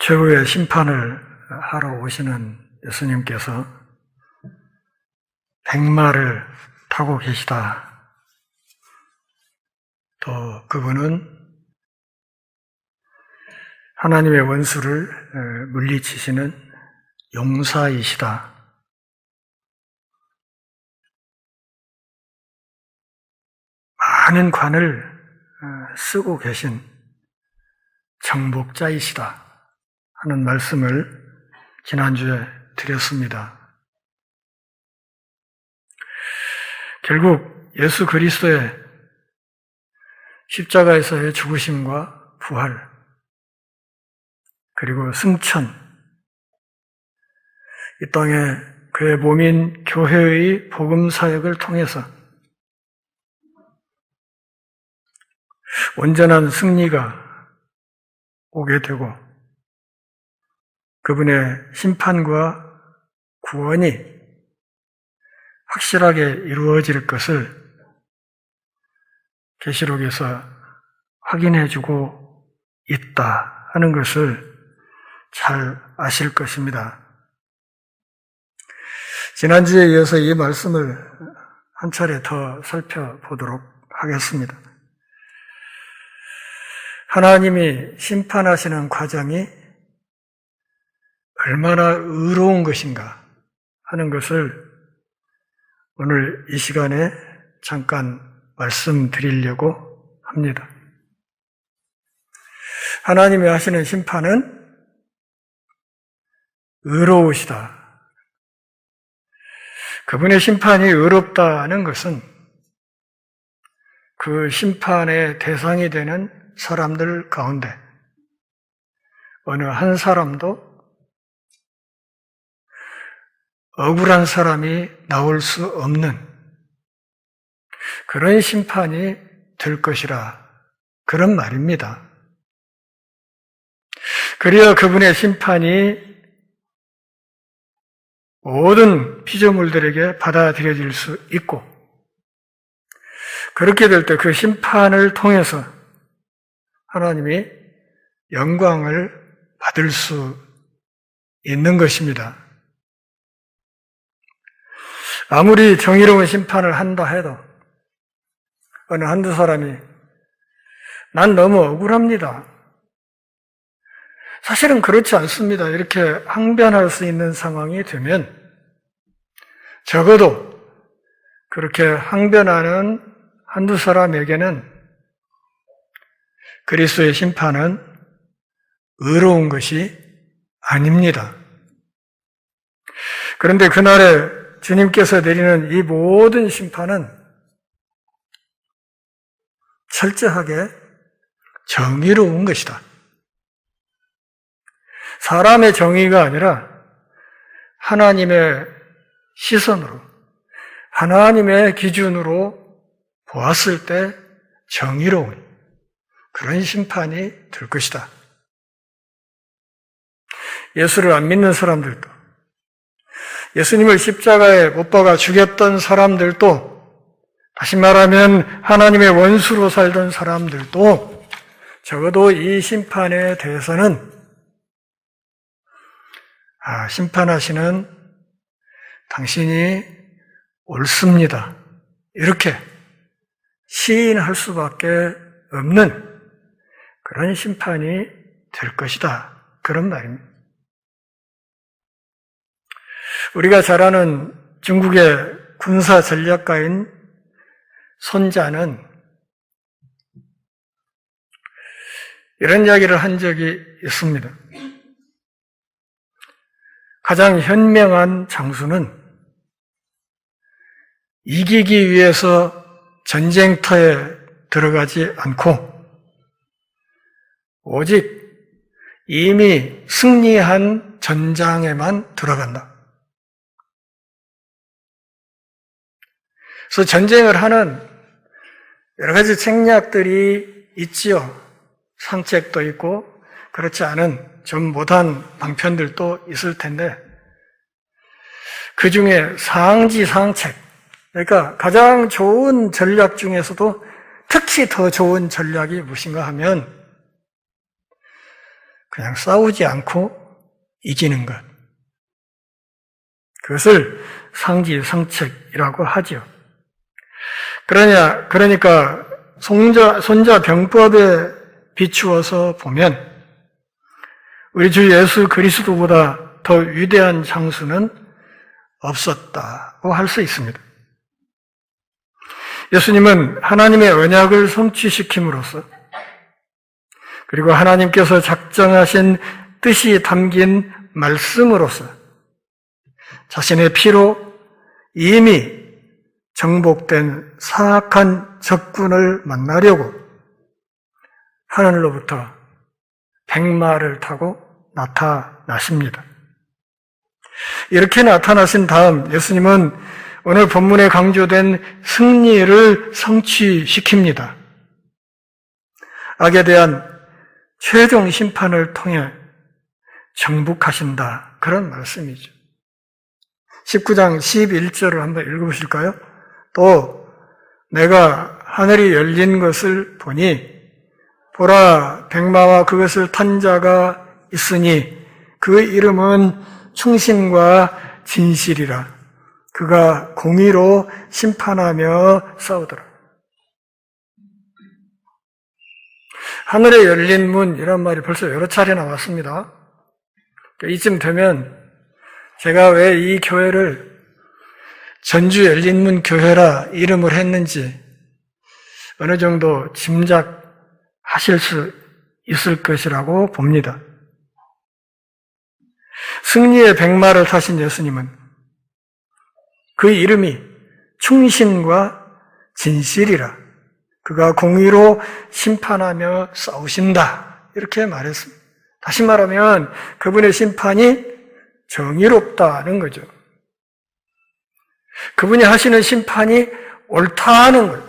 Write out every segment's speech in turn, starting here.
최후의 심판을 하러 오시는 예수님께서 백마를 타고 계시다. 또 그분은 하나님의 원수를 물리치시는 용사이시다. 많은 관을 쓰고 계신 정복자이시다 하는 말씀을 지난주에 드렸습니다. 결국 예수 그리스도의 십자가에서의 죽으심과 부활, 그리고 승천, 이 땅에 그의 몸인 교회의 복음 사역을 통해서 온전한 승리가 오게 되고 그분의 심판과 구원이 확실하게 이루어질 것을 계시록에서 확인해주고 있다 하는 것을 잘 아실 것입니다. 지난주에 이어서 이 말씀을 한 차례 더 살펴보도록 하겠습니다. 하나님이 심판하시는 과정이 얼마나 의로운 것인가 하는 것을 오늘 이 시간에 잠깐 말씀드리려고 합니다. 하나님이 하시는 심판은 의로우시다. 그분의 심판이 의롭다는 것은 그 심판의 대상이 되는 사람들 가운데 어느 한 사람도 억울한 사람이 나올 수 없는 그런 심판이 될 것이라 그런 말입니다. 그래야 그분의 심판이 모든 피조물들에게 받아들여질 수 있고 그렇게 될 때 그 심판을 통해서 하나님이 영광을 받을 수 있는 것입니다. 아무리 정의로운 심판을 한다 해도 어느 한두 사람이 난 너무 억울합니다. 사실은 그렇지 않습니다. 이렇게 항변할 수 있는 상황이 되면 적어도 그렇게 항변하는 한두 사람에게는 그리스도의 심판은 의로운 것이 아닙니다. 그런데 그날에 주님께서 내리는 이 모든 심판은 철저하게 정의로운 것이다. 사람의 정의가 아니라 하나님의 시선으로, 하나님의 기준으로 보았을 때 정의로운 그런 심판이 될 것이다. 예수를 안 믿는 사람들도, 예수님을 십자가에 못 박아 죽였던 사람들도, 다시 말하면 하나님의 원수로 살던 사람들도 적어도 이 심판에 대해서는 심판하시는 당신이 옳습니다. 이렇게 시인할 수밖에 없는 그런 심판이 될 것이다. 그런 말입니다. 우리가 잘 아는 중국의 군사 전략가인 손자는 이런 이야기를 한 적이 있습니다. 가장 현명한 장수는 이기기 위해서 전쟁터에 들어가지 않고 오직 이미 승리한 전장에만 들어간다. 그래서 전쟁을 하는 여러 가지 책략들이 있지요. 상책도 있고 그렇지 않은 좀 못한 방편들도 있을 텐데 그 중에 상지상책, 그러니까 가장 좋은 전략 중에서도 특히 더 좋은 전략이 무엇인가 하면 그냥 싸우지 않고 이기는 것. 그것을 상지상책이라고 하죠. 그러니까 손자병법에 비추어서 보면 우리 주 예수 그리스도보다 더 위대한 장수는 없었다고 할 수 있습니다. 예수님은 하나님의 언약을 성취시킴으로써 그리고 하나님께서 작정하신 뜻이 담긴 말씀으로써 자신의 피로 이미 정복된 사악한 적군을 만나려고 하늘로부터 백마를 타고 나타나십니다. 이렇게 나타나신 다음 예수님은 오늘 본문에 강조된 승리를 성취시킵니다. 악에 대한 최종 심판을 통해 정복하신다. 그런 말씀이죠. 19장 11절을 한번 읽어보실까요? 또 내가 하늘이 열린 것을 보니 보라 백마와 그것을 탄 자가 있으니 그 이름은 충신과 진실이라. 그가 공의로 심판하며 싸우더라. 하늘에 열린 문이란 말이 벌써 여러 차례 나왔습니다. 이쯤 되면 제가 왜 이 교회를 전주 열린문 교회라 이름을 했는지 어느 정도 짐작하실 수 있을 것이라고 봅니다. 승리의 백마를 타신 예수님은 그 이름이 충신과 진실이라. 그가 공의로 심판하며 싸우신다. 이렇게 말했습니다. 다시 말하면 그분의 심판이 정의롭다는 거죠. 그분이 하시는 심판이 옳다는 거예요.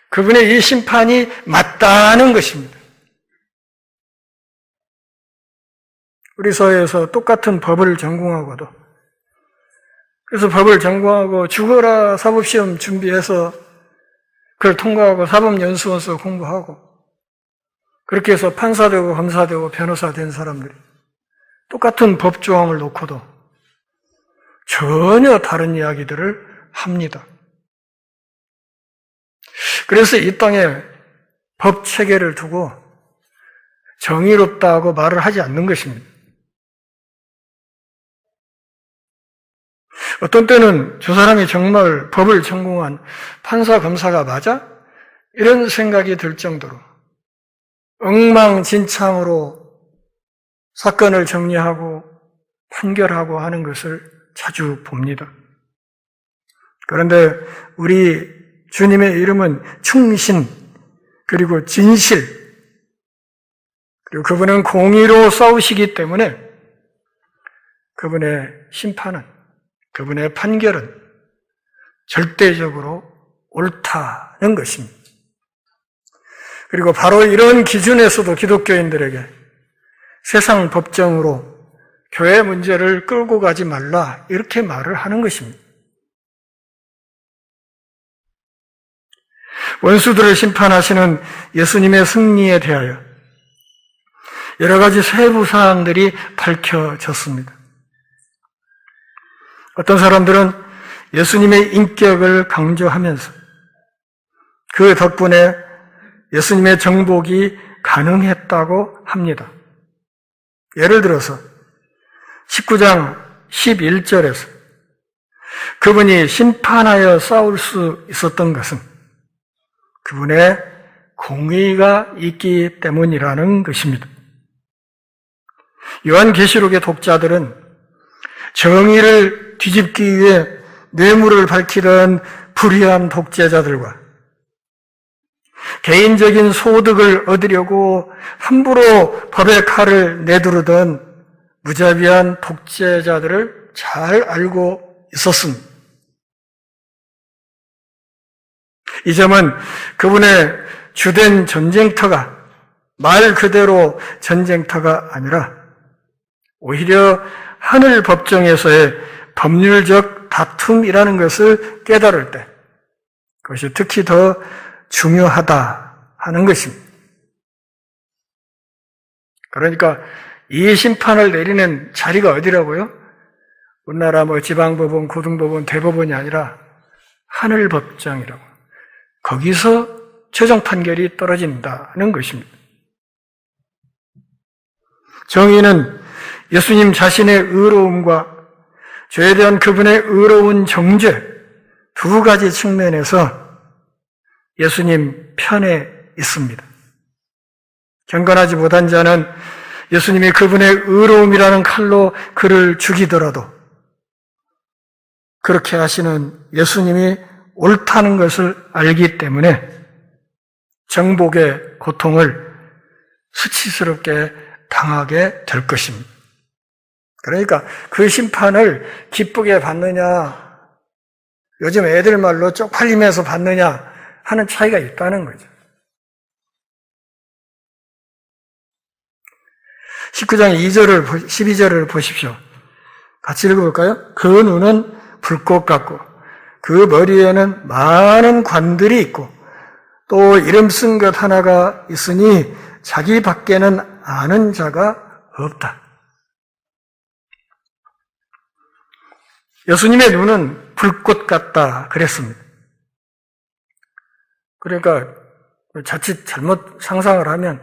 그분의 이 심판이 맞다는 것입니다. 우리 사회에서 똑같은 법을 전공하고도 그래서 법을 전공하고 죽어라 사법시험 준비해서 그걸 통과하고 사법연수원서 공부하고 그렇게 해서 판사 되고 검사 되고 변호사 된 사람들이 똑같은 법조항을 놓고도 전혀 다른 이야기들을 합니다. 그래서 이 땅에 법 체계를 두고 정의롭다고 말을 하지 않는 것입니다. 어떤 때는 저 사람이 정말 법을 전공한 판사, 검사가 맞아? 이런 생각이 들 정도로 엉망진창으로 사건을 정리하고 판결하고 하는 것을 자주 봅니다. 그런데 우리 주님의 이름은 충신, 그리고 진실, 그리고 그분은 공의로 싸우시기 때문에 그분의 심판은, 그분의 판결은 절대적으로 옳다는 것입니다. 그리고 바로 이런 기준에서도 기독교인들에게 세상 법정으로 교회 문제를 끌고 가지 말라 이렇게 말을 하는 것입니다. 원수들을 심판하시는 예수님의 승리에 대하여 여러 가지 세부 사항들이 밝혀졌습니다. 어떤 사람들은 예수님의 인격을 강조하면서 그 덕분에 예수님의 정복이 가능했다고 합니다. 예를 들어서 19장 11절에서 그분이 심판하여 싸울 수 있었던 것은 그분의 공의가 있기 때문이라는 것입니다. 요한계시록의 독자들은 정의를 뒤집기 위해 뇌물을 밝히던 불의한 독재자들과 개인적인 소득을 얻으려고 함부로 법의 칼을 내두르던 무자비한 독재자들을 잘 알고 있었습니다. 이 점은 그분의 주된 전쟁터가 말 그대로 전쟁터가 아니라 오히려 하늘 법정에서의 법률적 다툼이라는 것을 깨달을 때 그것이 특히 더 중요하다 하는 것입니다. 그러니까 이 심판을 내리는 자리가 어디라고요? 우리나라 지방법원, 고등법원, 대법원이 아니라 하늘법정이라고. 거기서 최종 판결이 떨어진다는 것입니다. 정의는 예수님 자신의 의로움과 죄에 대한 그분의 의로운 정죄 두 가지 측면에서 예수님 편에 있습니다. 경건하지 못한 자는 예수님이 그분의 의로움이라는 칼로 그를 죽이더라도 그렇게 하시는 예수님이 옳다는 것을 알기 때문에 정복의 고통을 수치스럽게 당하게 될 것입니다. 그러니까 그 심판을 기쁘게 받느냐, 요즘 애들 말로 쪽팔리면서 받느냐 하는 차이가 있다는 거죠. 19장 2절을, 12절을 보십시오. 같이 읽어볼까요? 그 눈은 불꽃 같고 그 머리에는 많은 관들이 있고 또 이름 쓴 것 하나가 있으니 자기 밖에는 아는 자가 없다. 예수님의 눈은 불꽃 같다 그랬습니다. 그러니까 자칫 잘못 상상을 하면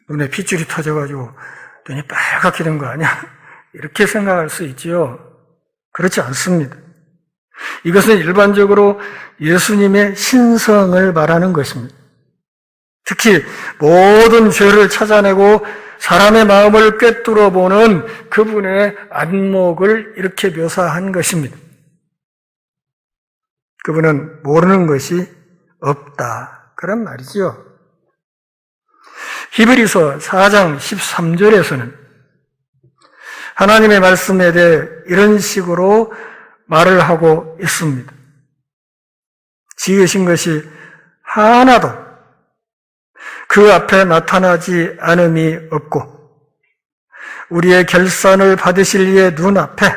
눈에 핏줄이 터져가지고 눈이 빨갛게 된 거 아니야? 이렇게 생각할 수 있지요. 그렇지 않습니다. 이것은 일반적으로 예수님의 신성을 말하는 것입니다. 특히 모든 죄를 찾아내고 사람의 마음을 꿰뚫어 보는 그분의 안목을 이렇게 묘사한 것입니다. 그분은 모르는 것이 없다. 그런 말이죠. 히브리서 4장 13절에서는 하나님의 말씀에 대해 이런 식으로 말을 하고 있습니다. 지으신 것이 하나도 그 앞에 나타나지 않음이 없고 우리의 결산을 받으실 이의 눈앞에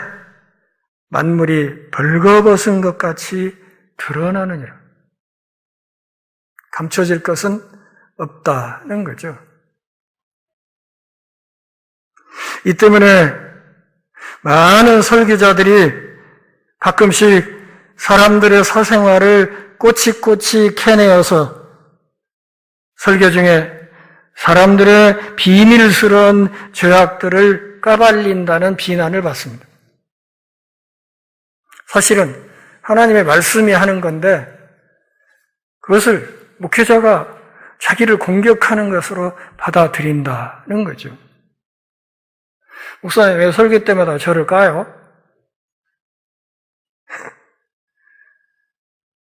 만물이 벌거벗은 것 같이 드러나느니라. 감춰질 것은 없다는 거죠. 이 때문에 많은 설교자들이 가끔씩 사람들의 사생활을 꼬치꼬치 캐내어서 설교 중에 사람들의 비밀스러운 죄악들을 까발린다는 비난을 받습니다. 사실은 하나님의 말씀이 하는 건데 그것을 목회자가 자기를 공격하는 것으로 받아들인다는 거죠. 목사님 왜 설교 때마다 저를 까요?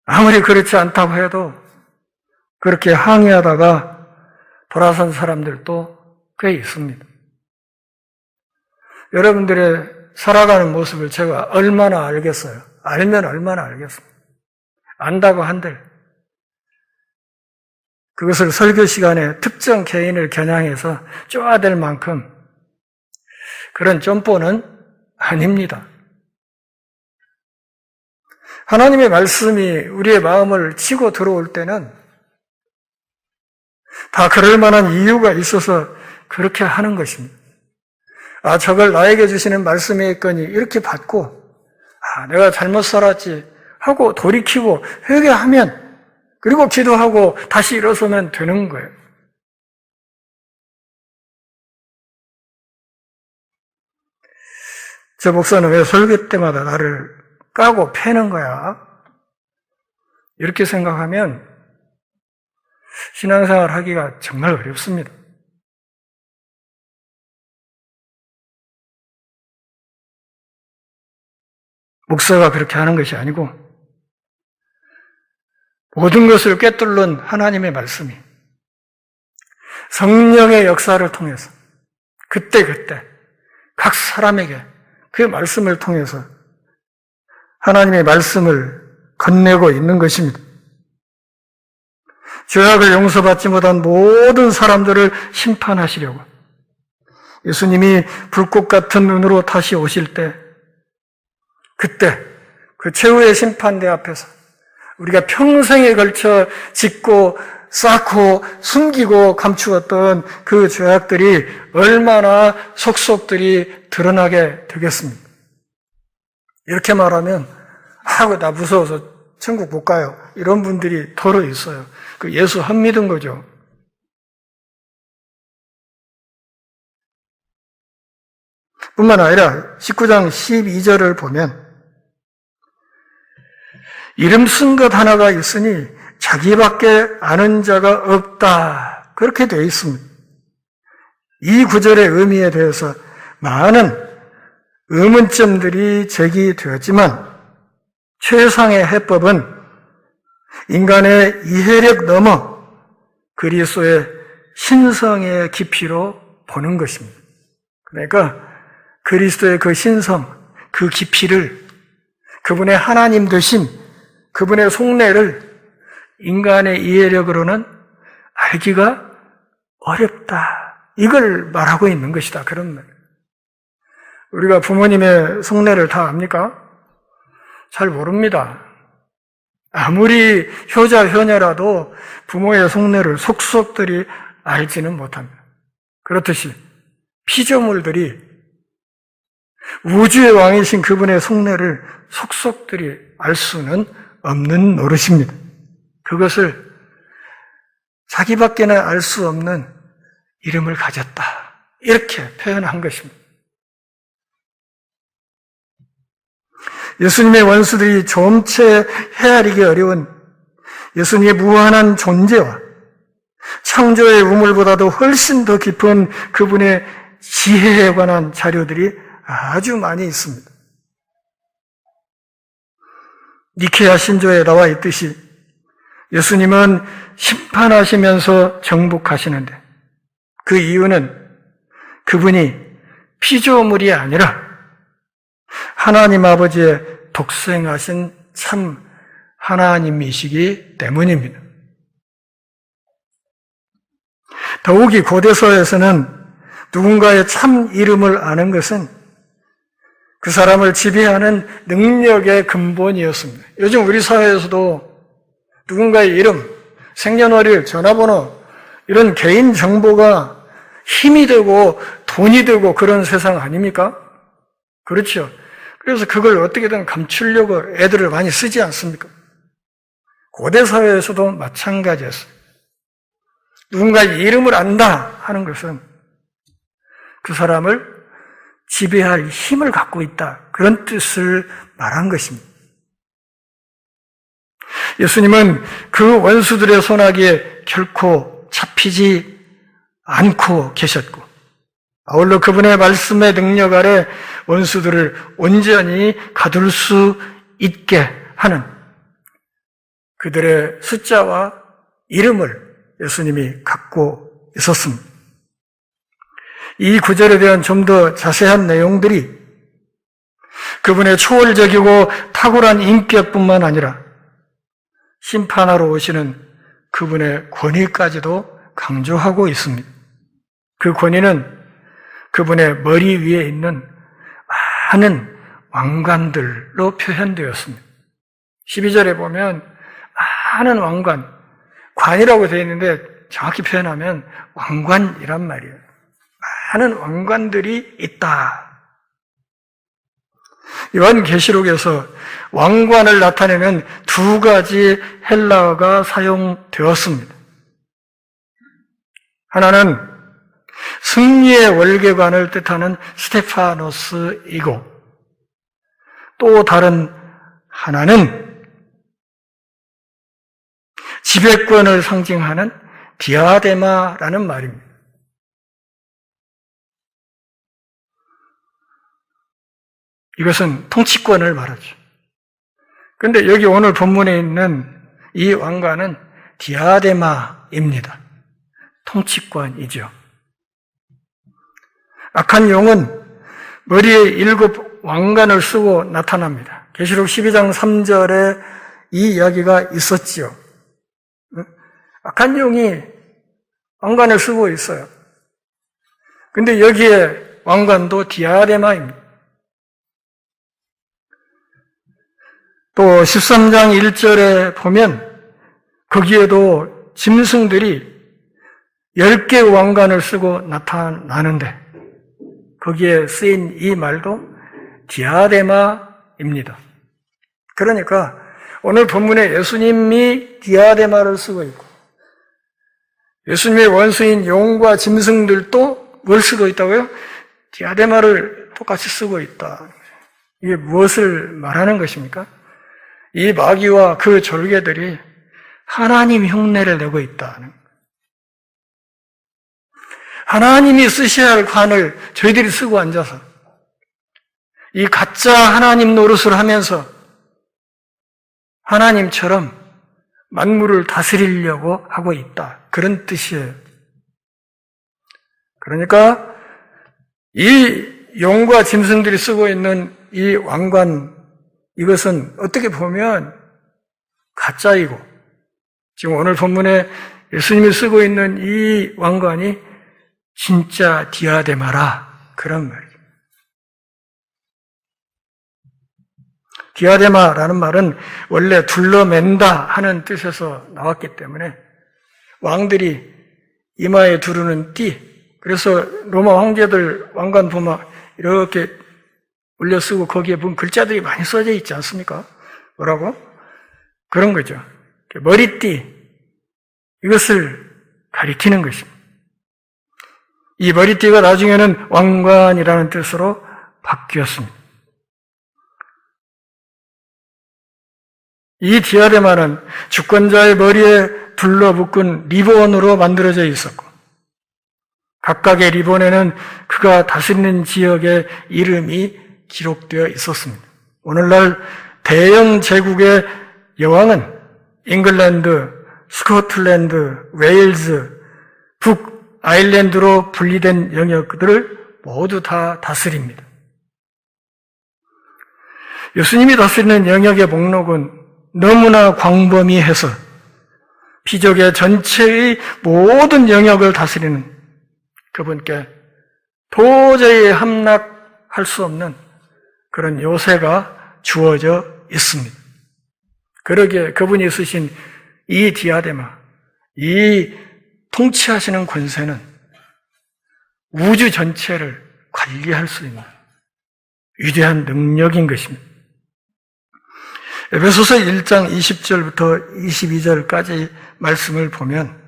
아무리 그렇지 않다고 해도 그렇게 항의하다가 돌아선 사람들도 꽤 있습니다. 여러분들의 살아가는 모습을 제가 얼마나 알겠어요? 알면 얼마나 알겠습니다. 안다고 한들 그것을 설교 시간에 특정 개인을 겨냥해서 쪼아댈 만큼 그런 점포는 아닙니다. 하나님의 말씀이 우리의 마음을 치고 들어올 때는 다 그럴 만한 이유가 있어서 그렇게 하는 것입니다. 아, 저걸 나에게 주시는 말씀의 있거니 이렇게 받고 내가 잘못 살았지 하고 돌이키고 회개하면 그리고 기도하고 다시 일어서면 되는 거예요. 저 목사는 왜 설교 때마다 나를 까고 패는 거야? 이렇게 생각하면 신앙생활 하기가 정말 어렵습니다. 목사가 그렇게 하는 것이 아니고 모든 것을 꿰뚫는 하나님의 말씀이 성령의 역사를 통해서 그때그때 각 사람에게 그 말씀을 통해서 하나님의 말씀을 건네고 있는 것입니다. 죄악을 용서받지 못한 모든 사람들을 심판하시려고 예수님이 불꽃 같은 눈으로 다시 오실 때 그때 그 최후의 심판대 앞에서 우리가 평생에 걸쳐 짓고 쌓고 숨기고 감추었던 그 죄악들이 얼마나 속속들이 드러나게 되겠습니까? 이렇게 말하면 나 무서워서 천국 못 가요. 이런 분들이 더러 있어요. 그 예수 안 믿은 거죠. 뿐만 아니라 19장 12절을 보면 이름 쓴 것 하나가 있으니 자기밖에 아는 자가 없다. 그렇게 되어 있습니다. 이 구절의 의미에 대해서 많은 의문점들이 제기되었지만 최상의 해법은 인간의 이해력 넘어 그리스도의 신성의 깊이로 보는 것입니다. 그러니까 그리스도의 그 신성, 그 깊이를, 그분의 하나님 되심, 그분의 속내를 인간의 이해력으로는 알기가 어렵다. 이걸 말하고 있는 것이다. 그런 말. 우리가 부모님의 속내를 다 압니까? 잘 모릅니다. 아무리 효자, 효녀라도 부모의 속내를 속속들이 알지는 못합니다. 그렇듯이 피조물들이 우주의 왕이신 그분의 속내를 속속들이 알 수는 없는 노릇입니다. 그것을 자기밖에는 알 수 없는 이름을 가졌다. 이렇게 표현한 것입니다. 예수님의 원수들이 좀채 헤아리기 어려운 예수님의 무한한 존재와 창조의 우물보다도 훨씬 더 깊은 그분의 지혜에 관한 자료들이 아주 많이 있습니다. 니케아 신조에 나와 있듯이 예수님은 심판하시면서 정복하시는데 그 이유는 그분이 피조물이 아니라 하나님 아버지의 독생하신 참 하나님이시기 때문입니다. 더욱이 고대서에서는 누군가의 참 이름을 아는 것은 그 사람을 지배하는 능력의 근본이었습니다. 요즘 우리 사회에서도 누군가의 이름, 생년월일, 전화번호 이런 개인 정보가 힘이 되고 돈이 되고 그런 세상 아닙니까? 그렇죠. 그래서 그걸 어떻게든 감추려고 애들을 많이 쓰지 않습니까? 고대 사회에서도 마찬가지였어요. 누군가의 이름을 안다 하는 것은 그 사람을 지배할 힘을 갖고 있다. 그런 뜻을 말한 것입니다. 예수님은 그 원수들의 손아귀에 결코 잡히지 않고 계셨고 아울러 그분의 말씀의 능력 아래 원수들을 온전히 가둘 수 있게 하는 그들의 숫자와 이름을 예수님이 갖고 있었습니다. 이 구절에 대한 좀 더 자세한 내용들이 그분의 초월적이고 탁월한 인격뿐만 아니라 심판하러 오시는 그분의 권위까지도 강조하고 있습니다. 그 권위는 그분의 머리 위에 있는 많은 왕관들로 표현되었습니다. 12절에 보면 많은 왕관, 관이라고 되어 있는데 정확히 표현하면 왕관이란 말이에요. 많은 왕관들이 있다. 요한계시록에서 왕관을 나타내는 두 가지 헬라어가 사용되었습니다. 하나는 승리의 월계관을 뜻하는 스테파노스이고 또 다른 하나는 지배권을 상징하는 디아데마라는 말입니다. 이것은 통치권을 말하죠. 그런데 여기 오늘 본문에 있는 이 왕관은 디아데마입니다. 통치권이죠. 악한 용은 머리에 7 왕관을 쓰고 나타납니다. 계시록 12장 3절에 이 이야기가 있었지요. 악한 용이 왕관을 쓰고 있어요. 근데 여기에 왕관도 디아데마입니다. 또 13장 1절에 보면 거기에도 짐승들이 10개의 왕관을 쓰고 나타나는데 거기에 쓰인 이 말도 디아데마입니다. 그러니까 오늘 본문에 예수님이 디아데마를 쓰고 있고 예수님의 원수인 용과 짐승들도 뭘 쓰고 있다고요? 디아데마를 똑같이 쓰고 있다. 이게 무엇을 말하는 것입니까? 이 마귀와 그 졸개들이 하나님 흉내를 내고 있다는 거예요. 하나님이 쓰셔야 할 관을 저희들이 쓰고 앉아서 이 가짜 하나님 노릇을 하면서 하나님처럼 만물을 다스리려고 하고 있다. 그런 뜻이에요. 그러니까 이 용과 짐승들이 쓰고 있는 이 왕관, 이것은 어떻게 보면 가짜이고 지금 오늘 본문에 예수님이 쓰고 있는 이 왕관이 진짜 디아데마라, 그런 말이에요. 디아데마라는 말은 원래 둘러맨다 하는 뜻에서 나왔기 때문에 왕들이 이마에 두르는 띠, 그래서 로마 황제들 왕관 보면 이렇게 올려 쓰고 거기에 보면 글자들이 많이 써져 있지 않습니까? 뭐라고? 그런 거죠. 머리띠, 이것을 가리키는 것입니다. 이 머리띠가 나중에는 왕관이라는 뜻으로 바뀌었습니다. 이 디아데마는 주권자의 머리에 둘러붙은 리본으로 만들어져 있었고 각각의 리본에는 그가 다스리는 지역의 이름이 기록되어 있었습니다. 오늘날 대영 제국의 여왕은 잉글랜드, 스코틀랜드, 웨일즈, 북아일랜드로 분리된 영역들을 모두 다 다스립니다. 예수님이 다스리는 영역의 목록은 너무나 광범위해서 피족의 전체의 모든 영역을 다스리는 그분께 도저히 함락할 수 없는 그런 요새가 주어져 있습니다. 그러기에 그분이 쓰신 이 디아데마, 이 통치하시는 권세는 우주 전체를 관리할 수 있는 위대한 능력인 것입니다. 에베소서 1장 20절부터 22절까지 말씀을 보면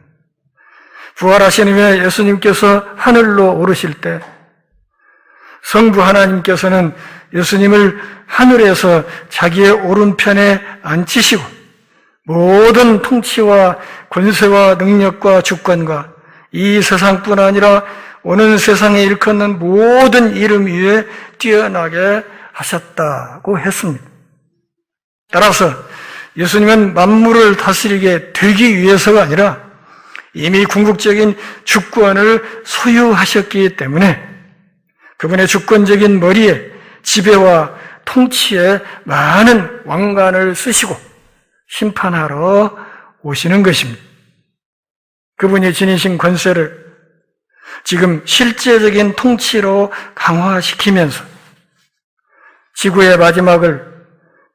부활하신 후에 예수님께서 하늘로 오르실 때 성부 하나님께서는 예수님을 하늘에서 자기의 오른편에 앉히시고 모든 통치와 권세와 능력과 주권과 이 세상뿐 아니라 오는 세상에 일컫는 모든 이름 위에 뛰어나게 하셨다고 했습니다. 따라서 예수님은 만물을 다스리게 되기 위해서가 아니라 이미 궁극적인 주권을 소유하셨기 때문에 그분의 주권적인 머리에 지배와 통치에 많은 왕관을 쓰시고 심판하러 오시는 것입니다. 그분이 지니신 권세를 지금 실제적인 통치로 강화시키면서 지구의 마지막을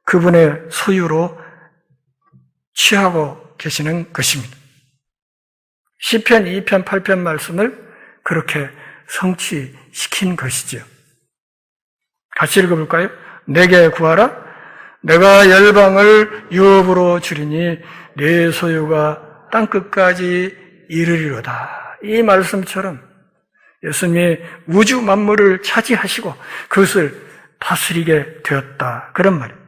그분의 소유로 취하고 계시는 것입니다. 시편 2편 8편 말씀을 그렇게 성취시킨 것이죠. 같이 읽어볼까요? 내게 구하라. 내가 열방을 유업으로 주리니 내 소유가 땅끝까지 이르리로다. 이 말씀처럼 예수님이 우주 만물을 차지하시고 그것을 다스리게 되었다. 그런 말이에요.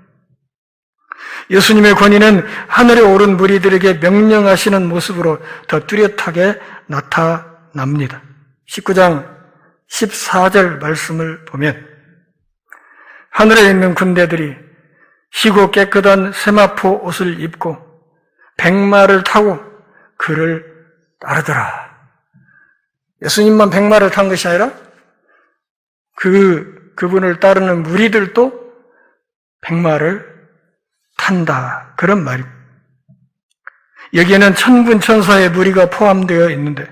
예수님의 권위는 하늘에 오른 무리들에게 명령하시는 모습으로 더 뚜렷하게 나타납니다. 19장 14절 말씀을 보면 하늘에 있는 군대들이 희고 깨끗한 세마포 옷을 입고 백마를 타고 그를 따르더라. 예수님만 백마를 탄 것이 아니라 그분을 따르는 무리들도 백마를 탄다. 그런 말입니다. 여기에는 천군천사의 무리가 포함되어 있는데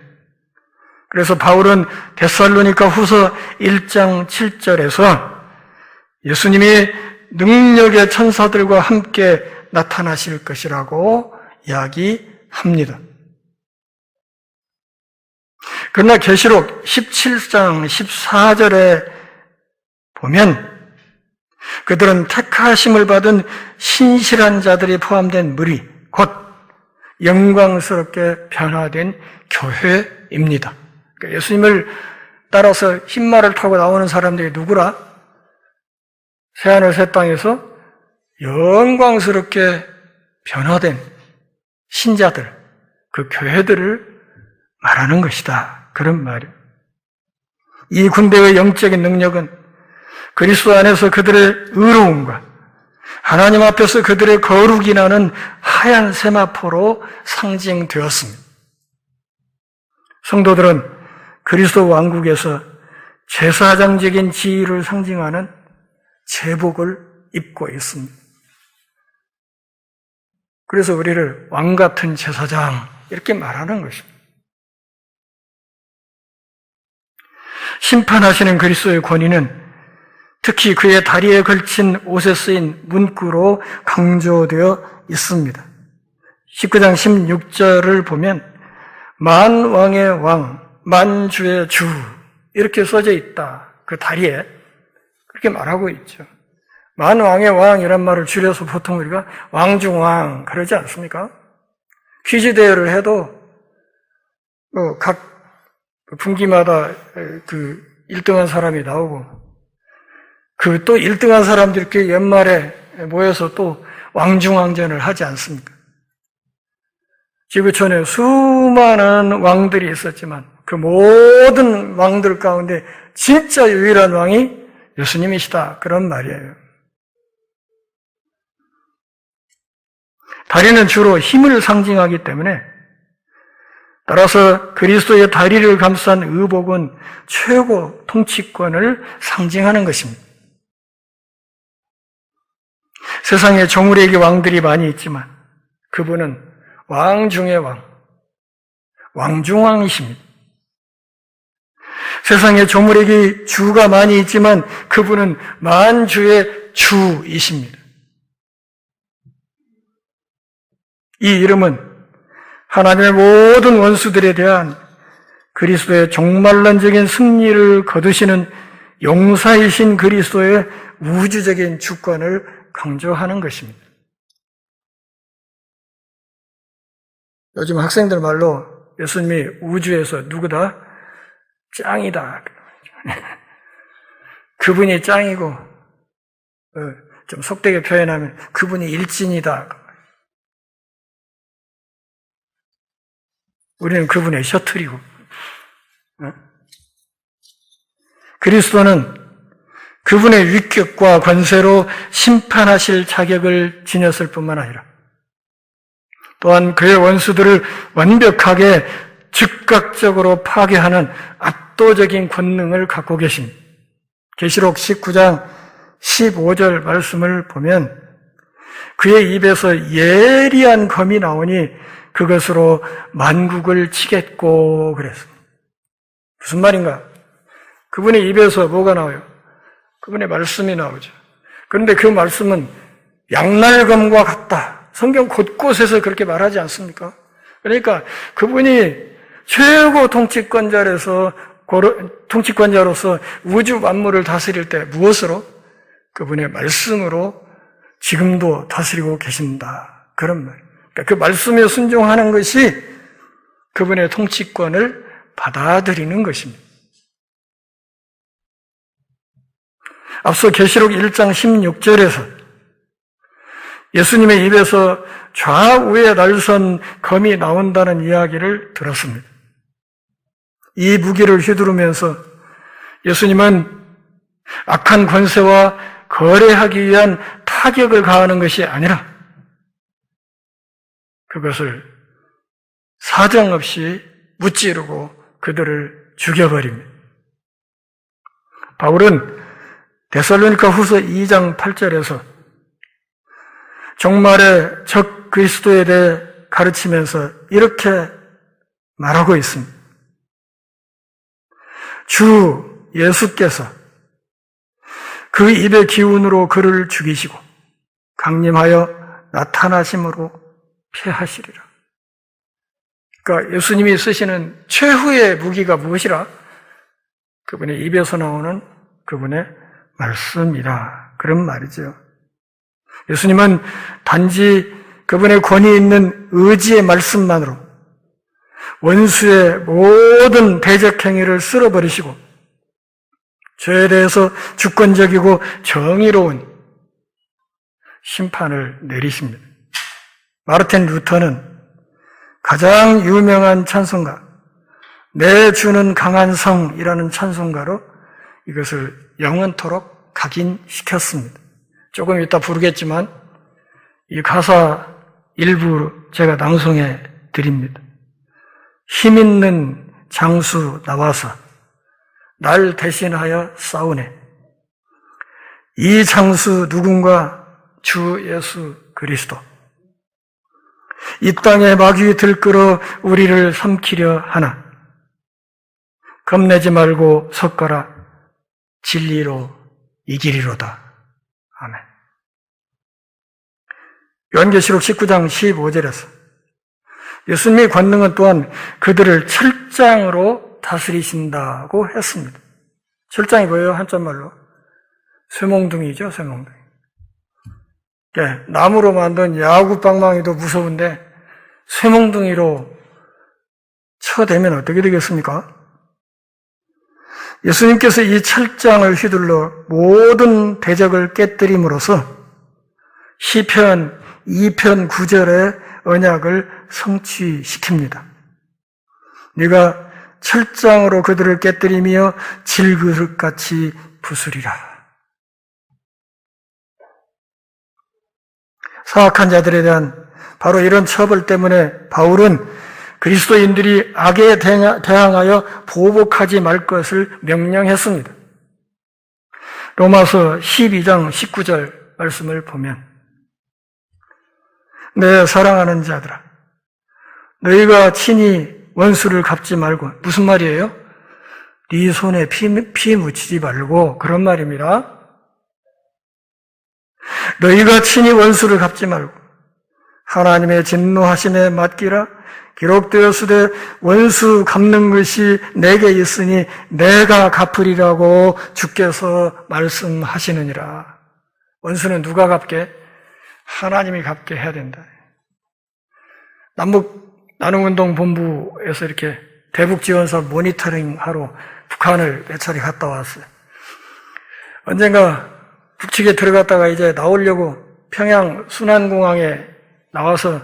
그래서 바울은 데살로니가 후서 1장 7절에서 예수님이 능력의 천사들과 함께 나타나실 것이라고 이야기합니다. 그러나 계시록 17장 14절에 보면 그들은 택하심을 받은 신실한 자들이 포함된 무리, 곧 영광스럽게 변화된 교회입니다. 그러니까 예수님을 따라서 흰말을 타고 나오는 사람들이 누구라? 새하늘 새 땅에서 영광스럽게 변화된 신자들, 그 교회들을 말하는 것이다. 그런 말이에요. 이 군대의 영적인 능력은 그리스도 안에서 그들의 의로움과 하나님 앞에서 그들의 거룩이 나는 하얀 세마포로 상징되었습니다. 성도들은 그리스도 왕국에서 제사장적인 지위를 상징하는 제복을 입고 있습니다. 그래서 우리를 왕 같은 제사장 이렇게 말하는 것입니다. 심판하시는 그리스도의 권위는 특히 그의 다리에 걸친 옷에 쓰인 문구로 강조되어 있습니다. 19장 16절을 보면 만왕의 왕, 만주의 주 이렇게 써져 있다. 그 다리에 그렇게 말하고 있죠. 만왕의 왕이란 말을 줄여서 보통 우리가 왕중왕 그러지 않습니까? 퀴즈 대회를 해도 각 분기마다 그 1등한 사람이 나오고 그 또 1등한 사람들이 이렇게 연말에 모여서 또 왕중왕전을 하지 않습니까? 지구촌에 수많은 왕들이 있었지만 그 모든 왕들 가운데 진짜 유일한 왕이 예수님이시다. 그런 말이에요. 다리는 주로 힘을 상징하기 때문에 따라서 그리스도의 다리를 감싼 의복은 최고 통치권을 상징하는 것입니다. 세상에 종우리에게 왕들이 많이 있지만 그분은 왕 중의 왕, 왕중왕이십니다. 세상에 조물에게 주가 많이 있지만 그분은 만주의 주이십니다. 이 이름은 하나님의 모든 원수들에 대한 그리스도의 종말론적인 승리를 거두시는 용사이신 그리스도의 우주적인 주권을 강조하는 것입니다. 요즘 학생들 말로 예수님이 우주에서 누구다? 짱이다. 그분이 짱이고, 좀 속되게 표현하면 그분이 일진이다. 우리는 그분의 셔틀이고. 그리스도는 그분의 위격과 권세로 심판하실 자격을 지녔을 뿐만 아니라 또한 그의 원수들을 완벽하게 즉각적으로 파괴하는 압도적인 권능을 갖고 계십니다. 계시록 19장 15절 말씀을 보면 그의 입에서 예리한 검이 나오니 그것으로 만국을 치겠고 그랬습니다. 무슨 말인가? 그분의 입에서 뭐가 나와요? 그분의 말씀이 나오죠. 그런데 그 말씀은 양날검과 같다. 성경 곳곳에서 그렇게 말하지 않습니까? 그러니까 그분이 최고 통치권자로서 우주 만물을 다스릴 때 무엇으로? 그분의 말씀으로 지금도 다스리고 계신다. 그런 말. 그러니까 그 말씀에 순종하는 것이 그분의 통치권을 받아들이는 것입니다. 앞서 계시록 1장 16절에서 예수님의 입에서 좌우에 날선 검이 나온다는 이야기를 들었습니다. 이 무기를 휘두르면서 예수님은 악한 권세와 거래하기 위한 타격을 가하는 것이 아니라 그것을 사정없이 무찌르고 그들을 죽여버립니다. 바울은 데살로니가 후서 2장 8절에서 종말의 적 그리스도에 대해 가르치면서 이렇게 말하고 있습니다. 주 예수께서 그 입의 기운으로 그를 죽이시고 강림하여 나타나심으로 패하시리라. 그러니까 예수님이 쓰시는 최후의 무기가 무엇이라? 그분의 입에서 나오는 그분의 말씀이라. 그런 말이죠. 예수님은 단지 그분의 권위 있는 의지의 말씀만으로 원수의 모든 대적 행위를 쓸어버리시고 죄에 대해서 주권적이고 정의로운 심판을 내리십니다. 마르틴 루터는 가장 유명한 찬송가 내 주는 강한 성이라는 찬송가로 이것을 영원토록 각인시켰습니다. 조금 이따 부르겠지만 이 가사 일부 제가 낭송해 드립니다. 힘있는 장수 나와서 날 대신하여 싸우네. 이 장수 누군가 주 예수 그리스도. 이 땅에 마귀 들끓어 우리를 삼키려 하나. 겁내지 말고 섰거라. 진리로 이기리로다. 아멘. 요한계시록 19장 15절에서 예수님의 권능은 또한 그들을 철장으로 다스리신다고 했습니다. 철장이 뭐예요? 한자말로 쇠몽둥이죠, 쇠몽둥이. 네, 나무로 만든 야구방망이도 무서운데 쇠몽둥이로 쳐대면 어떻게 되겠습니까? 예수님께서 이 철장을 휘둘러 모든 대적을 깨뜨림으로써 시편 2편 9절의 언약을 성취시킵니다. 네가 철장으로 그들을 깨뜨리며 질그릇같이 부수리라. 사악한 자들에 대한 바로 이런 처벌 때문에 바울은 그리스도인들이 악에 대항하여 보복하지 말 것을 명령했습니다. 로마서 12장 19절 말씀을 보면 내 사랑하는 자들아 너희가 친히 원수를 갚지 말고 무슨 말이에요? 네 손에 피 묻히지 말고 그런 말입니다. 너희가 친히 원수를 갚지 말고 하나님의 진노하심에 맡기라. 기록되었으되 원수 갚는 것이 내게 있으니 내가 갚으리라고 주께서 말씀하시느니라. 원수는 누가 갚게? 하나님이 갚게 해야 된다. 남북나눔운동본부에서 이렇게 대북지원사 모니터링 하러 북한을 몇 차례 갔다 왔어요. 언젠가 북측에 들어갔다가 이제 나오려고 평양 순안공항에 나와서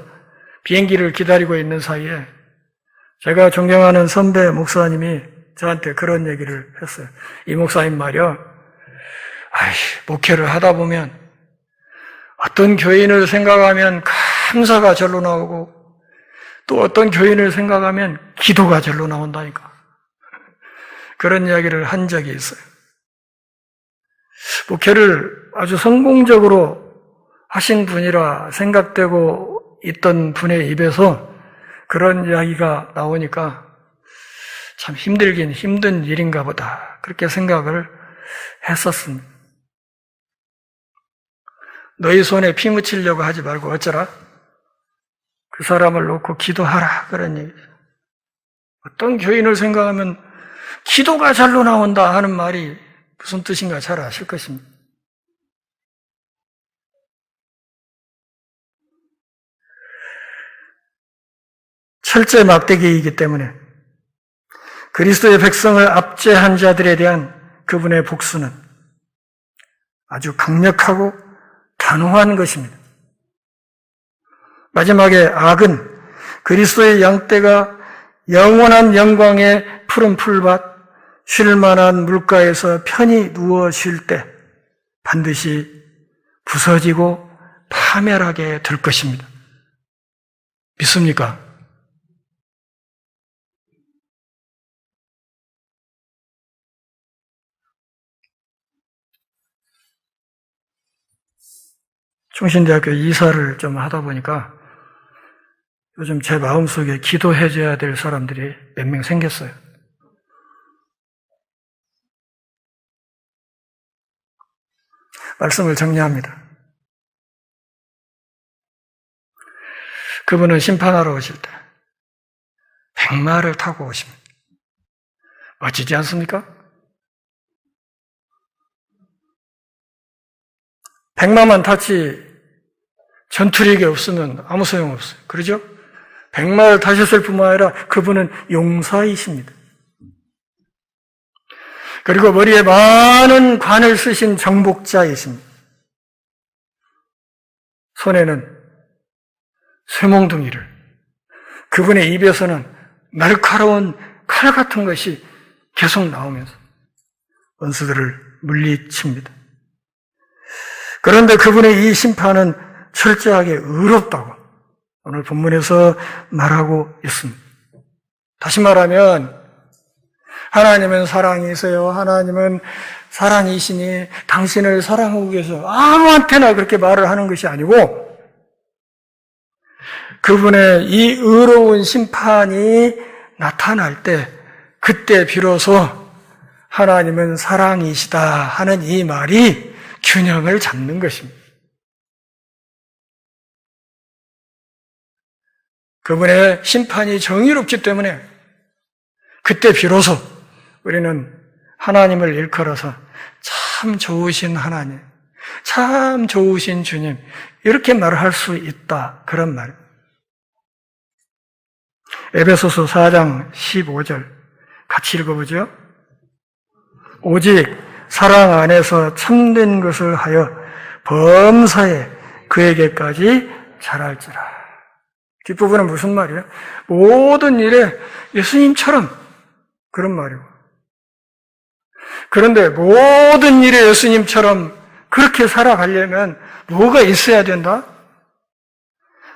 비행기를 기다리고 있는 사이에 제가 존경하는 선배 목사님이 저한테 그런 얘기를 했어요. 이 목사님 말이야, 목회를 하다 보면 어떤 교인을 생각하면 감사가 절로 나오고 또 어떤 교인을 생각하면 기도가 절로 나온다니까. 그런 이야기를 한 적이 있어요. 목회를 아주 성공적으로 하신 분이라 생각되고 있던 분의 입에서 그런 이야기가 나오니까 참 힘들긴 힘든 일인가 보다 그렇게 생각을 했었습니다. 너희 손에 피 묻히려고 하지 말고 어쩌라? 그 사람을 놓고 기도하라 그런 얘기죠. 어떤 교인을 생각하면 기도가 잘로 나온다 하는 말이 무슨 뜻인가 잘 아실 것입니다. 철제 막대기이기 때문에 그리스도의 백성을 압제한 자들에 대한 그분의 복수는 아주 강력하고 단호한 것입니다. 마지막에 악은 그리스도의 양떼가 영원한 영광의 푸른 풀밭, 쉴만한 물가에서 편히 누워 쉴 때 반드시 부서지고 파멸하게 될 것입니다. 믿습니까? 충신대학교 이사를 좀 하다 보니까 요즘 제 마음속에 기도해줘야 될 사람들이 몇 명 생겼어요. 말씀을 정리합니다. 그분은 심판하러 오실 때 백마를 타고 오십니다. 멋지지 않습니까? 백마만 탔지 전투력이 없으면 아무 소용없어요. 그러죠? 백마를 타셨을 뿐만 아니라 그분은 용사이십니다. 그리고 머리에 많은 관을 쓰신 정복자이십니다. 손에는 쇠몽둥이를, 그분의 입에서는 날카로운 칼 같은 것이 계속 나오면서 원수들을 물리칩니다. 그런데 그분의 이 심판은 철저하게 의롭다고 오늘 본문에서 말하고 있습니다. 다시 말하면 하나님은 사랑이세요. 하나님은 사랑이시니 당신을 사랑하고 계세요. 아무한테나 그렇게 말을 하는 것이 아니고 그분의 이 의로운 심판이 나타날 때 그때 비로소 하나님은 사랑이시다 하는 이 말이 균형을 잡는 것입니다. 그분의 심판이 정의롭기 때문에 그때 비로소 우리는 하나님을 일컬어서 참 좋으신 하나님, 참 좋으신 주님 이렇게 말할 수 있다. 그런 말. 에베소서 4장 15절 같이 읽어보죠. 오직 사랑 안에서 참된 것을 하여 범사에 그에게까지 잘할지라. 뒷부분은 무슨 말이에요? 모든 일에 예수님처럼 그런 말이고. 그런데 모든 일에 예수님처럼 그렇게 살아가려면 뭐가 있어야 된다?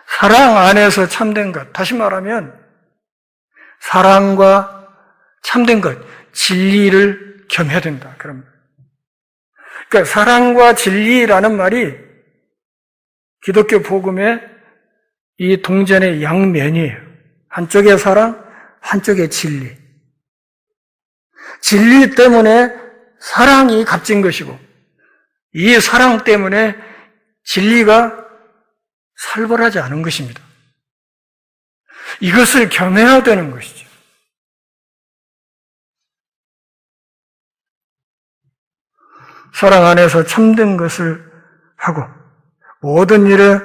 사랑 안에서 참된 것. 다시 말하면 사랑과 참된 것, 진리를 겸해야 된다. 그런 말. 그러니까 사랑과 진리라는 말이 기독교 복음의 이 동전의 양면이에요. 한쪽에 사랑, 한쪽에 진리. 진리 때문에 사랑이 값진 것이고 이 사랑 때문에 진리가 살벌하지 않은 것입니다. 이것을 겸해야 되는 것이죠. 사랑 안에서 참된 것을 하고 모든 일에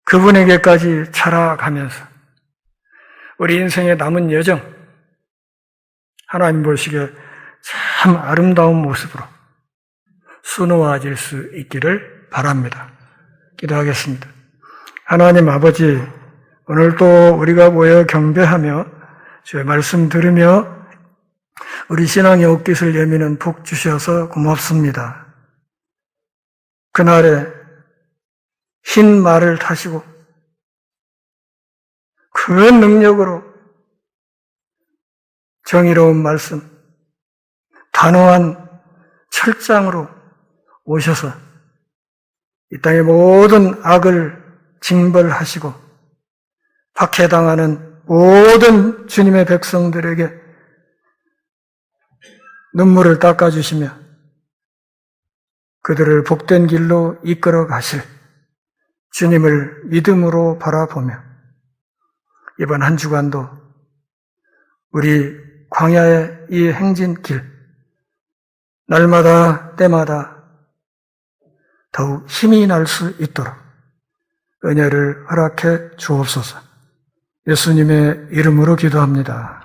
그분에게까지 자라가면서 우리 인생의 남은 여정 하나님 보시기에 참 아름다운 모습으로 수놓아질 수 있기를 바랍니다. 기도하겠습니다. 하나님 아버지, 오늘도 우리가 모여 경배하며 주의 말씀 들으며 우리 신앙의 옷깃을 여미는 복 주셔서 고맙습니다. 그날에 흰 말을 타시고 그 능력으로 정의로운 말씀, 단호한 철장으로 오셔서 이 땅의 모든 악을 징벌하시고 박해당하는 모든 주님의 백성들에게 눈물을 닦아주시며 그들을 복된 길로 이끌어 가실 주님을 믿음으로 바라보며 이번 한 주간도 우리 광야의 이 행진길 날마다 때마다 더욱 힘이 날 수 있도록 은혜를 허락해 주옵소서. 예수님의 이름으로 기도합니다.